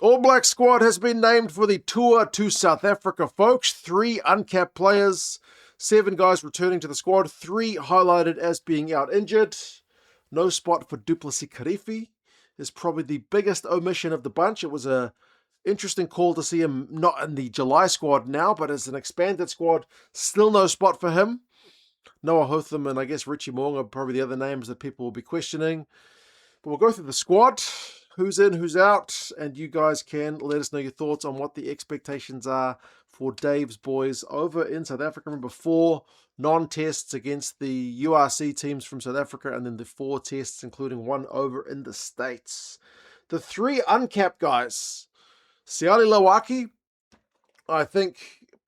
All Black squad has been named for the tour to South Africa, folks. 3 uncapped players, 7 guys returning to the squad, 3 highlighted as being out injured. No spot for Duplessis Karifi is probably the biggest omission of the bunch. It was a interesting call to see him not in the July squad now, but as an expanded squad, still no spot for him. Noah Hotham and I guess Richie Moong are probably the other names that people will be questioning. But we'll go through the squad, who's in, who's out, and you guys can let us know your thoughts on what the expectations are for Dave's boys over in South Africa. Remember, 4 non-tests against the URC teams from South Africa, and then the 4 tests, including 1 over in the States. The 3 uncapped guys, Siali Lawaki, I think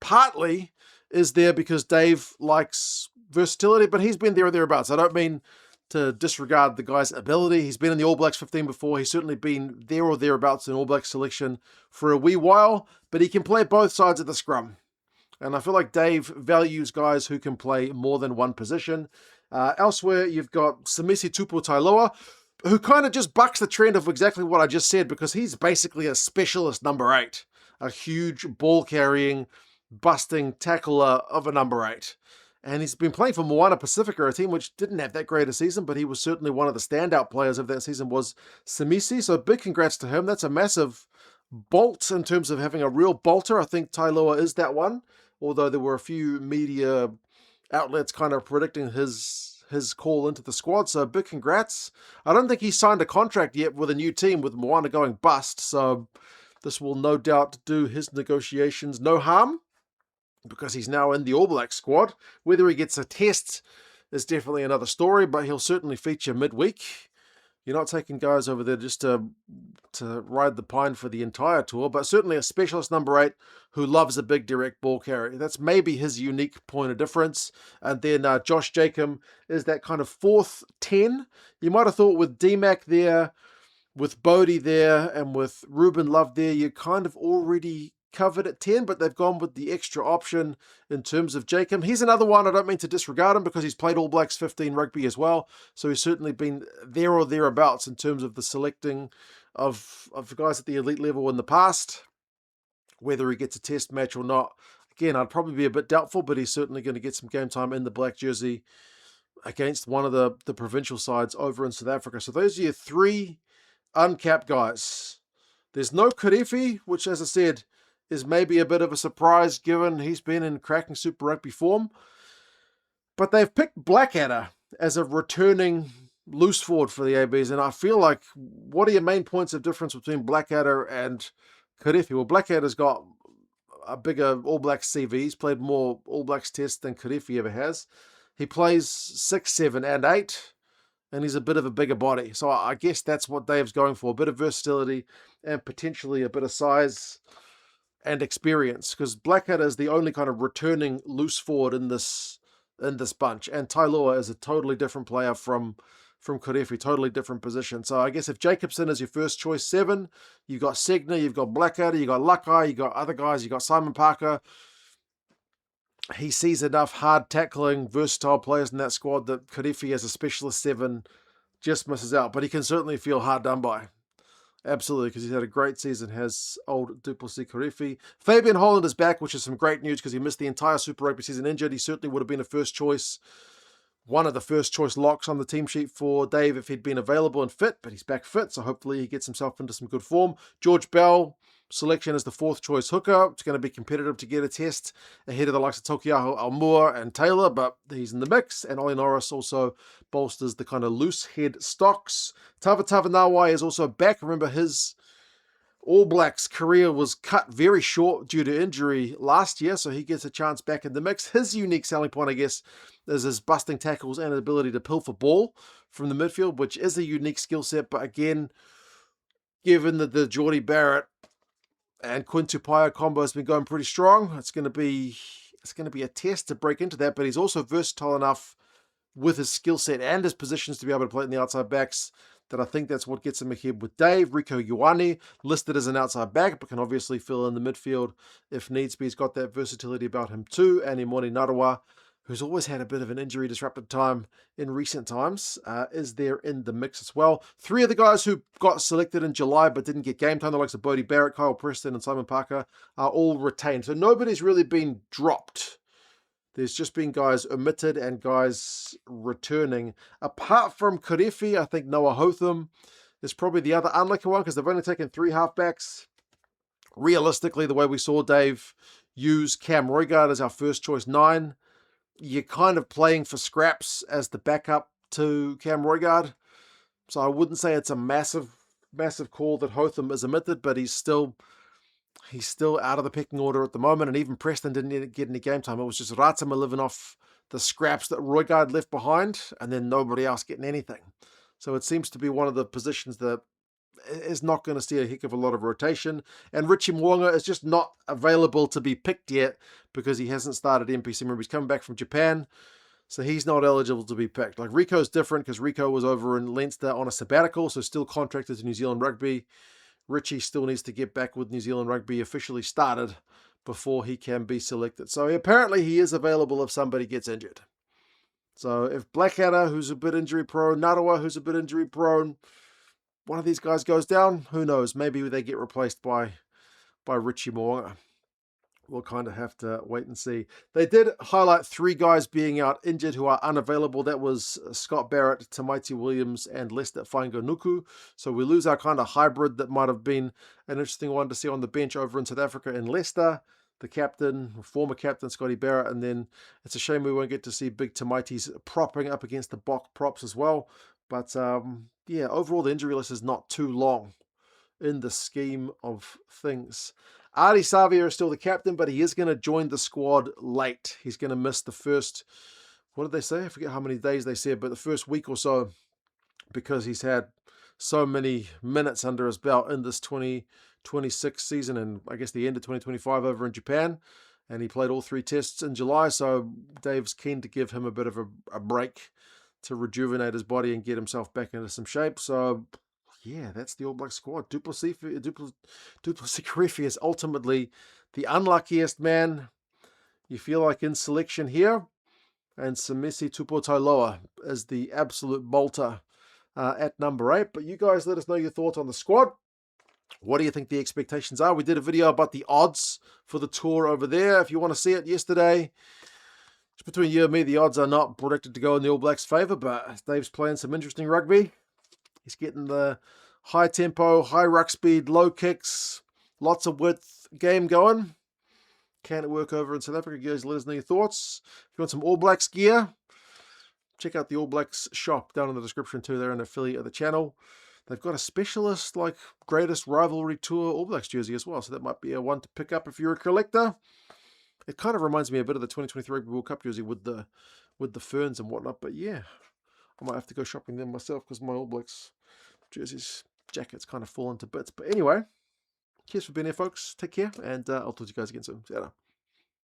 partly is there because Dave likes versatility, but he's been there or thereabouts. I don't mean to disregard the guy's ability. He's been in the All Blacks 15 before. He's certainly been there or thereabouts in All Blacks selection for a wee while, but he can play both sides of the scrum. And I feel like Dave values guys who can play more than one position. Elsewhere, you've got Samisi Tupu Tailoa, who kind of just bucks the trend of exactly what I just said, because he's basically a specialist number 8, a huge ball-carrying, busting tackler of a number 8. And he's been playing for Moana Pacifica, a team which didn't have that great a season, but he was certainly one of the standout players of that season was Samisi. So big congrats to him. That's a massive bolt in terms of having a real bolter. I think Tailoa is that one, although there were a few media outlets kind of predicting his call into the squad. So big congrats. I don't think he's signed a contract yet with a new team with Moana going bust. So this will no doubt do his negotiations no harm, because he's now in the All Black squad. Whether he gets a test is definitely another story, but he'll certainly feature midweek. You're not taking guys over there just to ride the pine for the entire tour, but certainly a specialist number 8 who loves a big direct ball carry. That's maybe his unique point of difference. And then Josh Jacob is that kind of 4th 10. You might have thought with D-Mac there, with Bodie there, and with Ruben Love there, you kind of already covered at 10, but they've gone with the extra option in terms of Jacob. He's another one, I don't mean to disregard him, because he's played All Blacks 15 rugby as well, so he's certainly been there or thereabouts in terms of the selecting of guys at the elite level in the past. Whether he gets a test match or not, again, I'd probably be a bit doubtful, but he's certainly going to get some game time in the black jersey against one of the provincial sides over in South Africa. So those are your 3 uncapped guys. There's no Karefi, which, as I said, is maybe a bit of a surprise given he's been in cracking Super Rugby form. But they've picked Blackadder as a returning loose forward for the ABs, and I feel like, what are your main points of difference between Blackadder and Karefi? Well, Blackadder's got a bigger All Blacks CV. He's played more All Blacks tests than Karefi ever has. He plays 6, 7, and 8, and he's a bit of a bigger body. So I guess that's what Dave's going for, a bit of versatility and potentially a bit of size and experience, because Blackadder is the only kind of returning loose forward in this bunch, and Tailoa is a totally different player from Karefi, totally different position. So I guess if Jacobson is your first choice 7, you've got Segner, you've got Blackadder, you've got Lakai, you've got other guys, you've got Simon Parker. He sees enough hard tackling, versatile players in that squad that Karefi as a specialist 7 just misses out, but he can certainly feel hard done by. Absolutely, because he's had a great season, has old Duplessis Karifi. Fabian Holland is back, which is some great news because he missed the entire Super Rugby season injured. He certainly would have been a first choice, one of the first choice locks on the team sheet for Dave if he'd been available and fit, but he's back fit, so hopefully he gets himself into some good form. George Bell, selection as the 4th choice hooker. It's going to be competitive to get a test ahead of the likes of Tokiaho Almua and Taylor, but he's in the mix. And Ollie Norris also bolsters the kind of loose head stocks. Tavatava Nawai is also back. Remember, his All Blacks career was cut very short due to injury last year, so he gets a chance back in the mix. His unique selling point, I guess, is his busting tackles and ability to pilfer ball from the midfield, which is a unique skill set. But again, given that the Geordie Barrett and Quinn Tupaia combo has been going pretty strong, it's going to be a test to break into that. But he's also versatile enough with his skill set and his positions to be able to play in the outside backs that I think that's what gets him ahead with Dave. Rico Ioane, listed as an outside back, but can obviously fill in the midfield if needs be. He's got that versatility about him too. And Imoni Narawa, who's always had a bit of an injury disrupted time in recent times, is there in the mix as well. 3 of the guys who got selected in July but didn't get game time, the likes of Bodie Barrett, Kyle Preston, and Simon Parker, are all retained. So nobody's really been dropped. There's just been guys omitted and guys returning. Apart from Karefi, I think Noah Hotham is probably the other unlucky one because they've only taken 3 halfbacks. Realistically, the way we saw Dave use Cam Roigard as our first choice 9, you're kind of playing for scraps as the backup to Cam Roigard. So I wouldn't say it's a massive call that Hotham is omitted, but he's still out of the pecking order at the moment. And even Preston didn't get any game time. It was just Ratima living off the scraps that Roigard left behind, and then nobody else getting anything. So it seems to be one of the positions that is not going to see a heck of a lot of rotation. And Richie Mwanga is just not available to be picked yet because he hasn't started NPC. Remember, he's coming back from Japan, so he's not eligible to be picked. Like Rico's different because Rico was over in Leinster on a sabbatical, so still contracted to New Zealand Rugby. Richie still needs to get back with New Zealand Rugby officially started before he can be selected. So apparently he is available if somebody gets injured. So if Blackadder, who's a bit injury prone, Narawa, who's a bit injury prone, one of these guys goes down, who knows? Maybe they get replaced by Richie Mo'unga. We'll kind of have to wait and see. They did highlight 3 guys being out injured who are unavailable. That was Scott Barrett, Tamaiti Williams, and Lester Fainganuku. So we lose our kind of hybrid that might have been an interesting one to see on the bench over in South Africa in Leicester. The captain, former captain, Scotty Barrett. And then it's a shame we won't get to see big Tamaitis propping up against the Bok props as well. But yeah, overall the injury list is not too long in the scheme of things. Ari Savia is still the captain, but he is going to join the squad late. He's going to miss the first, what did they say? I forget how many days they said, but the first week or so, because he's had so many minutes under his belt in this 2026 season, and I guess the end of 2025 over in Japan. And he played all 3 tests in July, so Dave's keen to give him a bit of a break to rejuvenate his body and get himself back into some shape. So yeah, that's the All Black squad. Duplessis Karefi is ultimately the unluckiest man, you feel like, in selection here. And Semesi Tupotailoa is the absolute bolter at number 8. But you guys let us know your thoughts on the squad. What do you think the expectations are? We did a video about the odds for the tour over there. If you want to see it yesterday, between you and me, the odds are not predicted to go in the All Blacks' favour, but Dave's playing some interesting rugby. He's getting the high tempo, high ruck speed, low kicks, lots of width game going. Can it work over in South Africa? Guys, let us know your thoughts. If you want some All Blacks gear, check out the All Blacks shop down in the description too. They're an affiliate of the channel. They've got a specialist like Greatest Rivalry Tour All Blacks jersey as well, so that might be a one to pick up if you're a collector. It kind of reminds me a bit of the 2023 Rugby World Cup jersey with the ferns and whatnot. But yeah, I might have to go shopping them myself because my All Blacks jerseys, jackets kind of fall into bits. But anyway, cheers for being here, folks. Take care, and I'll talk to you guys again soon. See you later.